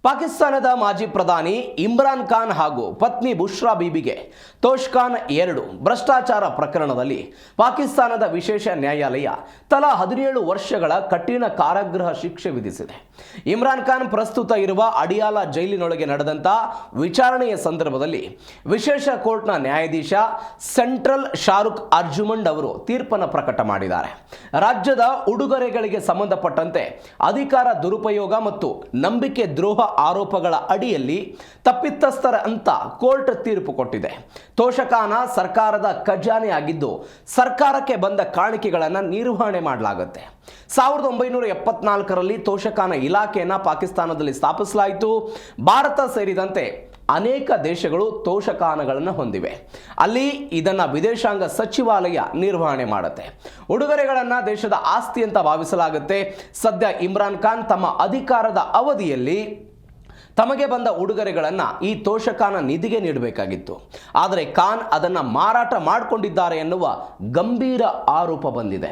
ಪಾಕಿಸ್ತಾನದ ಮಾಜಿ ಪ್ರಧಾನಿ ಇಮ್ರಾನ್ ಖಾನ್ ಹಾಗೂ ಪತ್ನಿ ಬುಷ್ರಾ ಬೀಬಿಗೆ ತೋಷ್ಖಾನ್ 2 ಭ್ರಷ್ಟಾಚಾರ ಪ್ರಕರಣದಲ್ಲಿ ಪಾಕಿಸ್ತಾನದ ವಿಶೇಷ ನ್ಯಾಯಾಲಯ ತಲಾ 17 ವರ್ಷಗಳ ಕಠಿಣ ಕಾರಾಗೃಹ ಶಿಕ್ಷೆ ವಿಧಿಸಿದೆ. ಇಮ್ರಾನ್ ಖಾನ್ ಪ್ರಸ್ತುತ ಇರುವ ಅಡಿಯಾಲ ಜೈಲಿನೊಳಗೆ ನಡೆದಂತ ವಿಚಾರಣೆಯ ಸಂದರ್ಭದಲ್ಲಿ ವಿಶೇಷ ಕೋರ್ಟ್ನ ನ್ಯಾಯಾಧೀಶ ಸೆಂಟ್ರಲ್ ಶಾರುಖ್ ಅರ್ಜುಮಂಡ್ ಅವರು ತೀರ್ಪನ್ನು ಪ್ರಕಟ ಮಾಡಿದ್ದಾರೆ. ರಾಜ್ಯದ ಉಡುಗೊರೆಗಳಿಗೆ ಸಂಬಂಧಪಟ್ಟಂತೆ ಅಧಿಕಾರ ದುರುಪಯೋಗ ಮತ್ತು ನಂಬಿಕೆ ದ್ರೋಹ ಆರೋಪಗಳ ಅಡಿಯಲ್ಲಿ ತಪ್ಪಿತಸ್ಥರ ಅಂತ ಕೋರ್ಟ್ ತೀರ್ಪು ಕೊಟ್ಟಿದೆ. ತೋಷಖಾನ ಸರ್ಕಾರದ ಖಜಾನೆ ಆಗಿದ್ದು ಸರ್ಕಾರಕ್ಕೆ ಬಂದ ಕಾಣಿಕೆಗಳನ್ನು ನಿರ್ವಹಣೆ ಮಾಡಲಾಗುತ್ತೆ. 1974ರಲ್ಲಿ ತೋಷಖಾನ ಇಲಾಖೆಯನ್ನು ಪಾಕಿಸ್ತಾನದಲ್ಲಿ ಸ್ಥಾಪಿಸಲಾಯಿತು. ಭಾರತ ಸೇರಿದಂತೆ ಅನೇಕ ದೇಶಗಳು ತೋಷಖಾನಗಳನ್ನು ಹೊಂದಿವೆ. ಅಲ್ಲಿ ಇದನ್ನ ವಿದೇಶಾಂಗ ಸಚಿವಾಲಯ ನಿರ್ವಹಣೆ ಮಾಡುತ್ತೆ. ಉಡುಗೊರೆಗಳನ್ನು ದೇಶದ ಆಸ್ತಿ ಅಂತ ಭಾವಿಸಲಾಗುತ್ತೆ. ಸದ್ಯ ಇಮ್ರಾನ್ ಖಾನ್ ತಮ್ಮ ಅಧಿಕಾರದ ಅವಧಿಯಲ್ಲಿ ತಮಗೆ ಬಂದ ಉಡುಗೊರೆಗಳನ್ನು ಈ ತೋಷಖಾನ ನಿಧಿಗೆ ನೀಡಬೇಕಾಗಿತ್ತು. ಆದರೆ ಖಾನ್ ಅದನ್ನು ಮಾರಾಟ ಮಾಡಿಕೊಂಡಿದ್ದಾರೆ ಎನ್ನುವ ಗಂಭೀರ ಆರೋಪ ಬಂದಿದೆ.